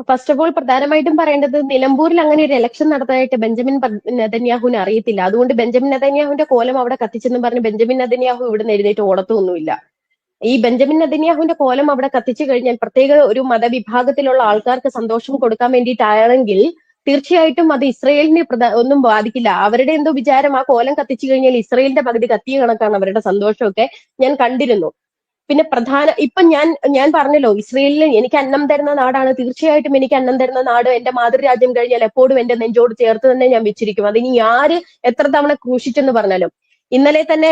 First of all പ്രധാനമായിട്ടും പറയേണ്ടത് നിലമ്പൂരിൽ അങ്ങനെ ഒരു ഇലക്ഷൻ നടത്താനായിട്ട് ബെഞ്ചമിൻ നെതന്യാഹുവിന് അറിയത്തില്ല. അതുകൊണ്ട് ബെഞ്ചമിൻ നെതന്യാഹുവിന്റെ കോലം അവിടെ കത്തിച്ചെന്നും പറഞ്ഞ് ബെഞ്ചമിൻ നെതന്യാഹു ഇവിടുന്ന് എഴുന്നേറ്റ് ഓടത്തൊന്നുമില്ല. ഈ ബെഞ്ചമിൻ നെതന്യാഹുവിന്റെ കോലം അവിടെ കത്തിച്ചു കഴിഞ്ഞാൽ പ്രത്യേക ഒരു മതവിഭാഗത്തിലുള്ള ആൾക്കാർക്ക് സന്തോഷം കൊടുക്കാൻ വേണ്ടിയിട്ടാണെങ്കിൽ തീർച്ചയായിട്ടും അത് ഇസ്രയേലിനെ ഒന്നും ബാധിക്കില്ല. അവരുടെ എന്തോ വിചാരം, ആ കോലം കത്തിച്ചു കഴിഞ്ഞാൽ ഇസ്രയേലിന്റെ പകുതി കത്തിയ കണക്കാണ് അവരുടെ സന്തോഷമൊക്കെ ഞാൻ കണ്ടിരുന്നു. പിന്നെ ഇപ്പൊ ഞാൻ പറഞ്ഞല്ലോ, ഇസ്രയേലിൽ എനിക്ക് അന്നം തരുന്ന നാടാണ്. തീർച്ചയായിട്ടും എനിക്ക് അന്നം തരുന്ന നാട് എന്റെ മാതൃരാജ്യം കഴിഞ്ഞാൽ എപ്പോഴും എന്റെ നെഞ്ചോട് ചേർത്ത് തന്നെ ഞാൻ വെച്ചിരിക്കും. അതിനി ആര് എത്ര തവണ ക്രൂശിച്ചെന്ന് പറഞ്ഞാലും. ഇന്നലെ തന്നെ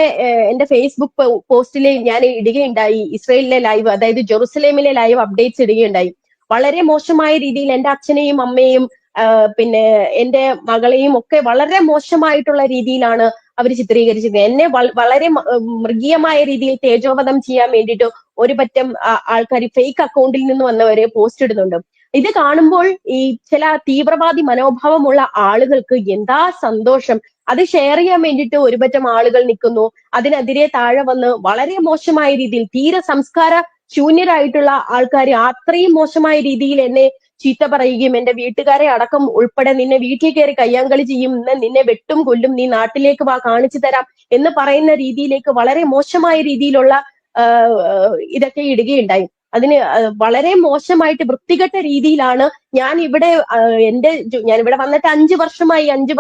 എന്റെ ഫേസ്ബുക്ക് പോസ്റ്റിൽ ഞാൻ ഇടുകയുണ്ടായി ഇസ്രയേലിലെ ലൈവ്, അതായത് ജെറുസലേമിലെ ലൈവ് അപ്ഡേറ്റ്സ് ഇടുകയുണ്ടായി. വളരെ മോശമായ രീതിയിൽ എന്റെ അച്ഛനെയും അമ്മയെയും പിന്നെ എന്റെ മകളെയും ഒക്കെ വളരെ മോശമായിട്ടുള്ള രീതിയിലാണ് അവർ ചിത്രീകരിച്ചത്. എന്നെ വളരെ മൃഗീയമായ രീതിയിൽ തേജോവധം ചെയ്യാൻ വേണ്ടിയിട്ട് ഒരു പറ്റം ആൾക്കാർ ഫേക്ക് അക്കൗണ്ടിൽ നിന്ന് വന്നവരെ പോസ്റ്റ് ഇടുന്നുണ്ട്. ഇത് കാണുമ്പോൾ ഈ ചില തീവ്രവാദി മനോഭാവമുള്ള ആളുകൾക്ക് എന്താ സന്തോഷം. അത് ഷെയർ ചെയ്യാൻ വേണ്ടിയിട്ട് ഒരു പറ്റം ആളുകൾ നിൽക്കുന്നു. അതിനെതിരെ താഴെ വന്ന് വളരെ മോശമായ രീതിയിൽ തീരെ സംസ്കാര ശൂന്യരായിട്ടുള്ള ആൾക്കാർ അത്രയും മോശമായ രീതിയിൽ എന്നെ ചീത്ത പറയുകയും എന്റെ വീട്ടുകാരെ അടക്കം ഉൾപ്പെടെ നിന്നെ വീട്ടിൽ കയറി കയ്യാങ്കളി ചെയ്യും, നിന്നെ വെട്ടും കൊല്ലും, നീ നാട്ടിലേക്ക് വാ കാണിച്ചു തരാം എന്ന് പറയുന്ന രീതിയിലേക്ക് വളരെ മോശമായ രീതിയിലുള്ള ഇതൊക്കെ ഇടുകയുണ്ടായി. അതിന് വളരെ മോശമായിട്ട് വൃത്തികെട്ട രീതിയിലാണ് ഞാൻ ഇവിടെ വന്നിട്ട് 5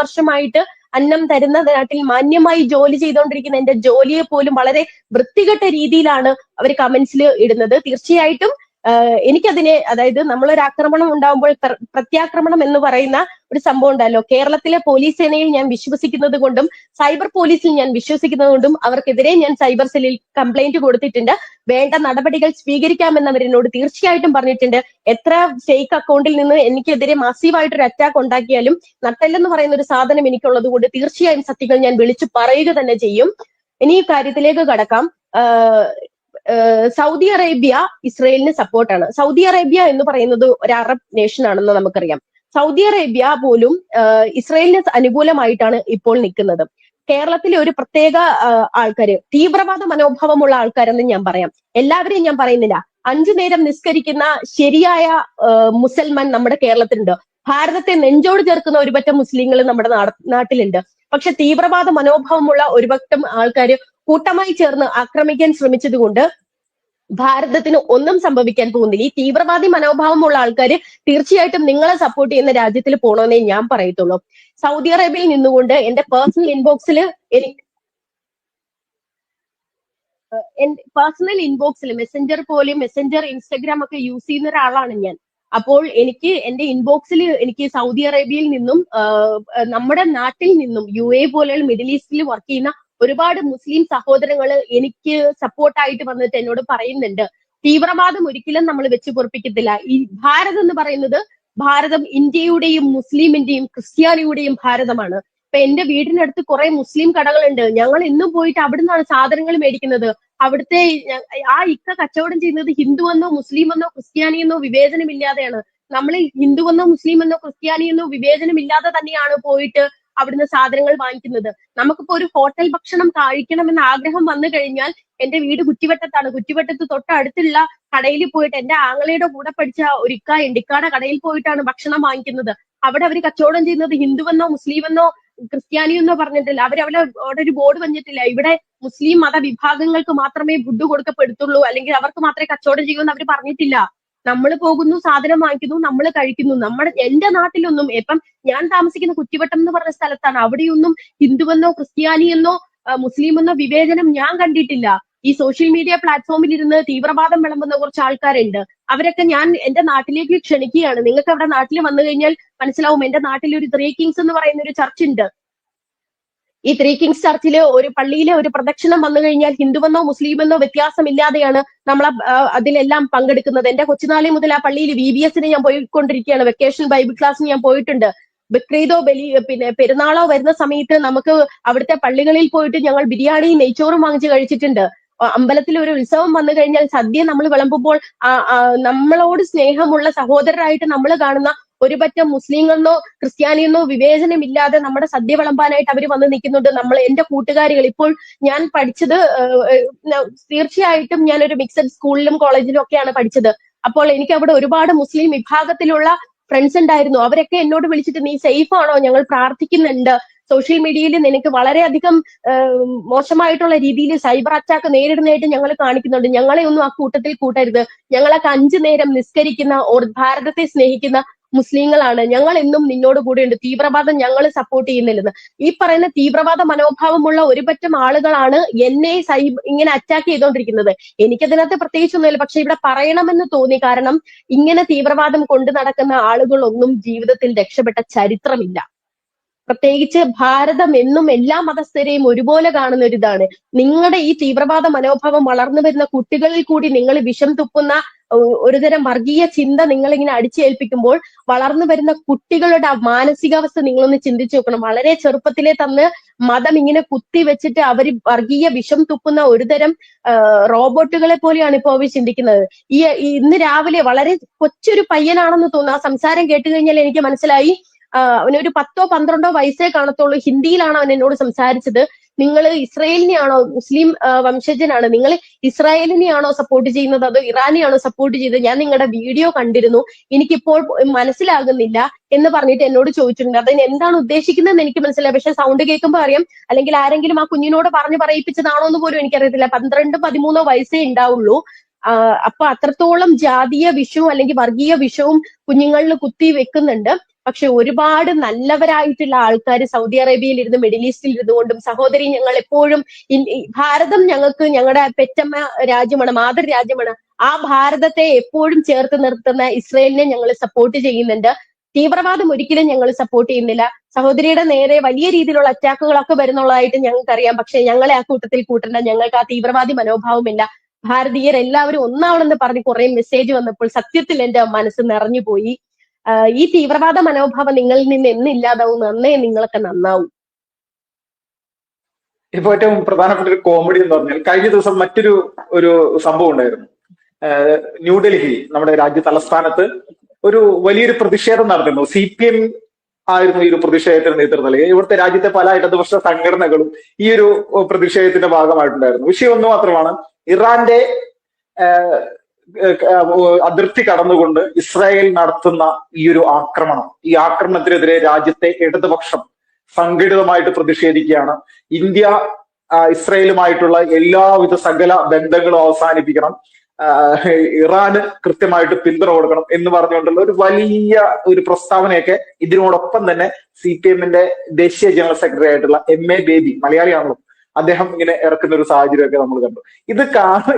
വർഷമായിട്ട് അന്നം തരുന്ന നാട്ടിൽ മാന്യമായി ജോലി ചെയ്തുകൊണ്ടിരിക്കുന്ന എന്റെ ജോലിയെ പോലും വളരെ വൃത്തികെട്ട രീതിയിലാണ് അവർ കമന്റ്സിൽ ഇടുന്നത്. തീർച്ചയായിട്ടും എനിക്കതിനെ, അതായത് നമ്മളൊരു ആക്രമണം ഉണ്ടാകുമ്പോൾ പ്രത്യാക്രമണം എന്ന് പറയുന്ന ഒരു സംഭവം ഉണ്ടല്ലോ. കേരളത്തിലെ പോലീസ് സേനയിൽ ഞാൻ വിശ്വസിക്കുന്നത് കൊണ്ടും സൈബർ പോലീസിൽ ഞാൻ വിശ്വസിക്കുന്നത് കൊണ്ടും അവർക്കെതിരെ ഞാൻ സൈബർ സെല്ലിൽ കംപ്ലൈന്റ് കൊടുത്തിട്ടുണ്ട്. വേണ്ട നടപടികൾ സ്വീകരിക്കാമെന്ന് അവരെന്നോട് തീർച്ചയായിട്ടും പറഞ്ഞിട്ടുണ്ട്. എത്ര ഫേക്ക് അക്കൗണ്ടിൽ നിന്ന് എനിക്കെതിരെ മാസീവായിട്ടൊരു അറ്റാക്ക് ഉണ്ടാക്കിയാലും നട്ടെല്ലെന്ന് പറയുന്ന ഒരു സാധനം എനിക്കുള്ളത് കൊണ്ട് തീർച്ചയായും സത്യങ്ങൾ ഞാൻ വിളിച്ചു പറയുക തന്നെ ചെയ്യും. ഇനി ഈ കാര്യത്തിലേക്ക് കടക്കാം. സൗദി അറേബ്യ ഇസ്രയേലിന് സപ്പോർട്ടാണ്. സൗദി അറേബ്യ എന്ന് പറയുന്നത് ഒരു അറബ് നേഷൻ ആണെന്ന് നമുക്കറിയാം. സൗദി അറേബ്യ പോലും ഇസ്രയേലിന് അനുകൂലമായിട്ടാണ് ഇപ്പോൾ നിൽക്കുന്നത്. കേരളത്തിലെ ഒരു പ്രത്യേക ആൾക്കാര്, തീവ്രവാദ മനോഭാവമുള്ള ആൾക്കാരെന്ന് ഞാൻ പറയാം. എല്ലാവരെയും ഞാൻ പറയുന്നില്ല. 5 നേരം നിസ്കരിക്കുന്ന ശരിയായ മുസൽമാൻ നമ്മുടെ കേരളത്തിലുണ്ട്. ഭാരതത്തെ നെഞ്ചോട് ചേർക്കുന്ന ഒരുപറ്റം മുസ്ലിങ്ങൾ നമ്മുടെ നാട്ടിലുണ്ട്. പക്ഷെ തീവ്രവാദ മനോഭാവമുള്ള ഒരുപറ്റം ആൾക്കാര് കൂട്ടമായി ചേർന്ന് ആക്രമിക്കാൻ ശ്രമിച്ചത് കൊണ്ട് ഭാരതത്തിന് ഒന്നും സംഭവിക്കാൻ പോകുന്നില്ല. ഈ തീവ്രവാദി മനോഭാവമുള്ള ആൾക്കാർ തീർച്ചയായിട്ടും നിങ്ങളെ സപ്പോർട്ട് ചെയ്യുന്ന രാജ്യത്തിൽ പോകണമെന്നേ ഞാൻ പറയത്തുള്ളൂ. സൗദി അറേബ്യയിൽ നിന്നുകൊണ്ട് എന്റെ പേഴ്സണൽ ഇൻബോക്സിൽ മെസ്സഞ്ചർ ഇൻസ്റ്റഗ്രാം ഒക്കെ യൂസ് ചെയ്യുന്ന ഒരാളാണ് ഞാൻ. അപ്പോൾ എന്റെ ഇൻബോക്സിൽ എനിക്ക് സൗദി അറേബ്യയിൽ നിന്നും നമ്മുടെ നാട്ടിൽ നിന്നും UAE പോലെയുള്ള മിഡിൽ ഈസ്റ്റിൽ വർക്ക് ചെയ്യുന്ന ഒരുപാട് മുസ്ലിം സഹോദരങ്ങൾ എനിക്ക് സപ്പോർട്ടായിട്ട് വന്നിട്ട് എന്നോട് പറയുന്നുണ്ട്, തീവ്രവാദം ഒരിക്കലും നമ്മൾ വെച്ച് പൊറപ്പിക്കത്തില്ല. ഈ ഭാരതം എന്ന് പറയുന്നത് ഭാരതം ഇന്ത്യയുടെയും മുസ്ലിമിന്റെയും ക്രിസ്ത്യാനിയുടെയും ഭാരതമാണ്. ഇപ്പൊ എന്റെ വീടിനടുത്ത് കുറെ മുസ്ലിം കടകളുണ്ട്. ഞങ്ങൾ ഇന്നും പോയിട്ട് അവിടുന്നാണ് സാധനങ്ങൾ മേടിക്കുന്നത്. അവിടുത്തെ ആ കച്ചവടം ചെയ്യുന്നത് ഹിന്ദുവെന്നോ മുസ്ലിമെന്നോ ക്രിസ്ത്യാനിയെന്നോ വിവേചനമില്ലാതെയാണ്. നമ്മൾ ഹിന്ദുവെന്നോ മുസ്ലിമെന്നോ ക്രിസ്ത്യാനിയെന്നോ വിവേചനമില്ലാതെ തന്നെയാണ് പോയിട്ട് അവിടുന്ന് സാധനങ്ങൾ വാങ്ങിക്കുന്നത്. നമുക്കിപ്പോ ഒരു ഹോട്ടൽ ഭക്ഷണം കഴിക്കണമെന്ന് ആഗ്രഹം വന്നു കഴിഞ്ഞാൽ എന്റെ വീട് കുറ്റിവട്ടത്താണ്. കുറ്റിവട്ടത്ത് തൊട്ടടുത്തുള്ള കടയിൽ പോയിട്ട് എന്റെ ആങ്ങളയുടെ കൂടെ പഠിച്ച ഒരു ഇക്കായുണ്ട്. ഇക്കാടെ കടയിൽ പോയിട്ടാണ് ഭക്ഷണം വാങ്ങിക്കുന്നത്. അവിടെ അവർ കച്ചവടം ചെയ്യുന്നത് ഹിന്ദുവെന്നോ മുസ്ലിമെന്നോ ക്രിസ്ത്യാനിയെന്നോ പറഞ്ഞിട്ടില്ല. അവിടെ ഒരു ബോർഡ് വന്നിട്ടില്ല, ഇവിടെ മുസ്ലിം മതവിഭാഗങ്ങൾക്ക് മാത്രമേ ഫുഡ് കൊടുക്കപ്പെടുത്തുള്ളൂ, അല്ലെങ്കിൽ അവർക്ക് മാത്രമേ കച്ചവടം ചെയ്യൂ എന്ന് അവർ പറഞ്ഞിട്ടില്ല. നമ്മൾ പോകുന്നു, സാധനം വാങ്ങിക്കുന്നു, നമ്മൾ കഴിക്കുന്നു. എന്റെ നാട്ടിലൊന്നും, ഇപ്പം ഞാൻ താമസിക്കുന്ന കുറ്റിവട്ടം എന്ന് പറഞ്ഞ സ്ഥലത്താണ്, അവിടെയൊന്നും ഹിന്ദുവെന്നോ ക്രിസ്ത്യാനിയെന്നോ മുസ്ലിമെന്നോ വിവേചനം ഞാൻ കണ്ടിട്ടില്ല. ഈ സോഷ്യൽ മീഡിയ പ്ലാറ്റ്ഫോമിൽ ഇരുന്ന് തീവ്രവാദം വിളമ്പുന്ന കുറച്ച് ആൾക്കാരുണ്ട്. അവരൊക്കെ ഞാൻ എന്റെ നാട്ടിലേക്ക് ക്ഷണിക്കുകയാണ്. നിങ്ങൾക്ക് അവിടെ നാട്ടിൽ വന്നു കഴിഞ്ഞാൽ മനസ്സിലാവും. എന്റെ നാട്ടിൽ ഒരു 3 കിങ്സ് എന്ന് പറയുന്ന ഒരു ചർച്ച് ഉണ്ട്. ഈ 3 കിങ്സ് ചർച്ചില് ഒരു പള്ളിയിലെ ഒരു പ്രദക്ഷിണം വന്നു കഴിഞ്ഞാൽ ഹിന്ദുവെന്നോ മുസ്ലിമെന്നോ വ്യത്യാസമില്ലാതെയാണ് നമ്മൾ അതിലെല്ലാം പങ്കെടുക്കുന്നത്. എന്റെ കൊച്ചുനാളി മുതൽ ആ പള്ളിയിൽ VBS ഞാൻ പോയിക്കൊണ്ടിരിക്കുകയാണ്. വെക്കേഷൻ ബൈബിൾ ക്ലാസ്സിന് ഞാൻ പോയിട്ടുണ്ട്. ബക്രീദോ പിന്നെ പെരുന്നാളോ വരുന്ന സമയത്ത് നമുക്ക് അവിടുത്തെ പള്ളികളിൽ പോയിട്ട് ഞങ്ങൾ ബിരിയാണിയും നെയ്ച്ചോറും വാങ്ങിച്ച് കഴിച്ചിട്ടുണ്ട്. അമ്പലത്തിൽ ഒരു ഉത്സവം വന്നു കഴിഞ്ഞാൽ സദ്യ നമ്മൾ വിളമ്പുമ്പോൾ നമ്മളോട് സ്നേഹമുള്ള സഹോദരരായിട്ട് നമ്മൾ കാണുന്ന ഒരു പറ്റം മുസ്ലിങ്ങളെന്നോ ക്രിസ്ത്യാനിയെന്നോ വിവേചനമില്ലാതെ നമ്മുടെ സദ്യ വിളമ്പാനായിട്ട് അവർ വന്ന് നിൽക്കുന്നുണ്ട്. എന്റെ കൂട്ടുകാരികൾ, ഇപ്പോൾ ഞാൻ പഠിച്ചത് തീർച്ചയായിട്ടും ഞാനൊരു മിക്സഡ് സ്കൂളിലും കോളേജിലും ഒക്കെയാണ് പഠിച്ചത്. അപ്പോൾ എനിക്ക് അവിടെ ഒരുപാട് മുസ്ലിം വിഭാഗത്തിലുള്ള ഫ്രണ്ട്സ് ഉണ്ടായിരുന്നു. അവരൊക്കെ എന്നോട് വിളിച്ചിട്ട് നീ സേഫ് ആണോ, ഞങ്ങൾ പ്രാർത്ഥിക്കുന്നുണ്ട്, സോഷ്യൽ മീഡിയയിൽ നിനക്ക് വളരെയധികം മോശമായിട്ടുള്ള രീതിയിൽ സൈബർ അറ്റാക്ക് നേരിടുന്നതായിട്ട് ഞങ്ങൾ കാണിക്കുന്നുണ്ട്, ഞങ്ങളെ ഒന്നും ആ കൂട്ടത്തിൽ കൂട്ടരുത്, ഞങ്ങളൊക്കെ 5 നേരം നിസ്കരിക്കുന്ന ഭാരതത്തെ സ്നേഹിക്കുന്ന മുസ്ലിങ്ങളാണ്, ഞങ്ങൾ എന്നും നിന്നോട് കൂടെയുണ്ട്, തീവ്രവാദം ഞങ്ങൾ സപ്പോർട്ട് ചെയ്യുന്നില്ലെന്ന്. ഈ പറയുന്ന തീവ്രവാദ മനോഭാവമുള്ള ഒരുപറ്റം ആളുകളാണ് എന്നെ ഇങ്ങനെ അറ്റാക്ക് ചെയ്തുകൊണ്ടിരിക്കുന്നത്. എനിക്കതിനകത്ത് പ്രത്യേകിച്ചൊന്നുമില്ല, പക്ഷെ ഇവിടെ പറയണമെന്ന് തോന്നി. കാരണം ഇങ്ങനെ തീവ്രവാദം കൊണ്ടു നടക്കുന്ന ആളുകളൊന്നും ജീവിതത്തിൽ രക്ഷപ്പെട്ട ചരിത്രമില്ല. പ്രത്യേകിച്ച് ഭാരതം എന്നും എല്ലാ മതസ്ഥരെയും ഒരുപോലെ കാണുന്ന ഒരു ഇതാണ്. നിങ്ങളുടെ ഈ തീവ്രവാദ മനോഭാവം വളർന്നു വരുന്ന കുട്ടികളിൽ കൂടി നിങ്ങൾ വിഷം തുപ്പുന്ന ഒരുതരം വർഗീയ ചിന്ത നിങ്ങൾ ഇങ്ങനെ അടിച്ചേൽപ്പിക്കുമ്പോൾ വളർന്നു വരുന്ന കുട്ടികളുടെ മാനസികാവസ്ഥ നിങ്ങളൊന്ന് ചിന്തിച്ചു നോക്കണം. വളരെ ചെറുപ്പത്തിലെ തന്ന് മതം ഇങ്ങനെ കുത്തി വെച്ചിട്ട് അവർ വർഗീയ വിഷം തുപ്പുന്ന ഒരുതരം റോബോട്ടുകളെ പോലെയാണ് ഇപ്പോൾ അവർ ചിന്തിക്കുന്നത്. ഇന്ന് രാവിലെ വളരെ കൊച്ചൊരു പയ്യനാണെന്ന് തോന്നുന്നു, ആ സംസാരം കേട്ട് കഴിഞ്ഞാൽ എനിക്ക് മനസ്സിലായി അവനൊരു 10ഓ 12ഓ വയസ്സേ കാണത്തുള്ളൂ. ഹിന്ദിയിലാണ് അവൻ എന്നോട് സംസാരിച്ചത്. നിങ്ങൾ ഇസ്രായേലിനെയാണോ, മുസ്ലിം വംശജനാണ്, നിങ്ങൾ ഇസ്രായേലിനെയാണോ സപ്പോർട്ട് ചെയ്യുന്നത് അതോ ഇറാനെയാണോ സപ്പോർട്ട് ചെയ്തത്, ഞാൻ നിങ്ങളുടെ വീഡിയോ കണ്ടിരുന്നു, എനിക്കിപ്പോൾ മനസ്സിലാകുന്നില്ല എന്ന് പറഞ്ഞിട്ട് എന്നോട് ചോദിച്ചിട്ടുണ്ട്. അതിന് എന്താണ് ഉദ്ദേശിക്കുന്നതെന്ന് എനിക്ക് മനസ്സിലായി, പക്ഷെ സൗണ്ട് കേൾക്കുമ്പോൾ അറിയാം, അല്ലെങ്കിൽ ആരെങ്കിലും ആ കുഞ്ഞിനോട് പറഞ്ഞു പറയിപ്പിച്ചതാണോ എന്ന് പോലും എനിക്കറിയത്തില്ല. 12 13 വയസ്സേ ഉണ്ടാവുള്ളൂ. അപ്പൊ അത്രത്തോളം ജാതീയ വിഷവും അല്ലെങ്കിൽ വർഗീയ വിഷവും കുഞ്ഞുങ്ങളിൽ കുത്തി വെക്കുന്നുണ്ട്. പക്ഷെ ഒരുപാട് നല്ലവരായിട്ടുള്ള ആൾക്കാർ സൗദി അറേബ്യയിൽ ഇരുന്ന് മിഡിൽ ഈസ്റ്റിൽ ഇരുന്നുകൊണ്ടും, സഹോദരി ഞങ്ങൾ എപ്പോഴും ഭാരതം ഞങ്ങൾക്ക് ഞങ്ങളുടെ പെറ്റമ്മ രാജ്യമാണ്, മാതൃരാജ്യമാണ്, ആ ഭാരതത്തെ എപ്പോഴും ചേർത്ത് നിർത്തുന്ന ഇസ്രയേലിനെ ഞങ്ങൾ സപ്പോർട്ട് ചെയ്യുന്നുണ്ട്. തീവ്രവാദം ഒരിക്കലും ഞങ്ങൾ സപ്പോർട്ട് ചെയ്യുന്നില്ല. സഹോദരിയുടെ നേരെ വലിയ രീതിയിലുള്ള അറ്റാക്കുകളൊക്കെ വരുന്നുള്ളതായിട്ട് ഞങ്ങൾക്കറിയാം, പക്ഷെ ഞങ്ങളെ ആ കൂട്ടത്തിൽ കൂട്ടണ്ട, ഞങ്ങൾക്ക് ആ തീവ്രവാദി മനോഭാവമില്ല, ഭാരതീയർ എല്ലാവരും ഒന്നാവണമെന്ന് പറഞ്ഞ് കുറെ മെസ്സേജ് വന്നപ്പോൾ സത്യത്തിൽ എന്റെ മനസ്സ് നിറഞ്ഞു പോയി. ഈ തീവ്രവാദ മനോഭാവം നിങ്ങളിൽ നിന്ന് എന്നില്ലാതാവും, നന്നേ നിങ്ങളൊക്കെ നന്നാവും. ഇപ്പൊ ഏറ്റവും പ്രധാനപ്പെട്ട ഒരു കോമഡി എന്ന് പറഞ്ഞാൽ കഴിഞ്ഞ ദിവസം മറ്റൊരു സംഭവം ഉണ്ടായിരുന്നു. ന്യൂഡൽഹി, നമ്മുടെ രാജ്യ തലസ്ഥാനത്ത് ഒരു വലിയൊരു പ്രതിഷേധം നടത്തുന്നു. CPM ആയിരുന്നു ഈ ഒരു പ്രതിഷേധത്തിന് നേതൃത്വം നൽകിയത്. ഇവിടുത്തെ രാജ്യത്തെ പല ഇടതുപക്ഷ സംഘടനകളും ഈ ഒരു പ്രതിഷേധത്തിന്റെ ഭാഗമായിട്ടുണ്ടായിരുന്നു. വിഷയം ഒന്ന് മാത്രമാണ്, ഇറാന്റെ അതിർത്തി കടന്നുകൊണ്ട് ഇസ്രായേൽ നടത്തുന്ന ഈ ഒരു ആക്രമണം. ഈ ആക്രമണത്തിനെതിരെ രാജ്യത്തെ ഇടതുപക്ഷം സംഘടിതമായിട്ട് പ്രതിഷേധിക്കുകയാണ്. ഇന്ത്യ ഇസ്രായേലുമായിട്ടുള്ള എല്ലാവിധ സകല ബന്ധങ്ങളും അവസാനിപ്പിക്കണം, ഇറാന് കൃത്യമായിട്ട് പിന്തുണ കൊടുക്കണം എന്ന് പറഞ്ഞുകൊണ്ടുള്ള ഒരു വലിയ ഒരു പ്രസ്താവനയൊക്കെ ഇതിനോടൊപ്പം തന്നെ CPM-ന്റെ ദേശീയ ജനറൽ സെക്രട്ടറി ആയിട്ടുള്ള MA ബേബി, മലയാളിയാണല്ലോ, അദ്ദേഹം ഇങ്ങനെ ഇറക്കുന്ന ഒരു സാഹചര്യമൊക്കെ നമ്മൾ കണ്ടു.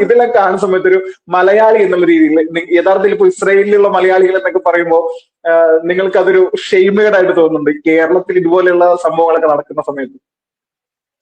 ഇതെല്ലാം കാണുന്ന സമയത്ത് ഒരു മലയാളി എന്നുള്ള രീതിയിൽ, യഥാർത്ഥത്തിൽ ഇപ്പൊ ഇസ്രായേലിലുള്ള മലയാളികൾ എന്നൊക്കെ പറയുമ്പോൾ നിങ്ങൾക്ക് അതൊരു ഷെയ്മേഡ് ആയിട്ട് തോന്നുന്നുണ്ട് കേരളത്തിൽ ഇതുപോലെയുള്ള സംഭവങ്ങളൊക്കെ നടക്കുന്ന സമയത്ത്?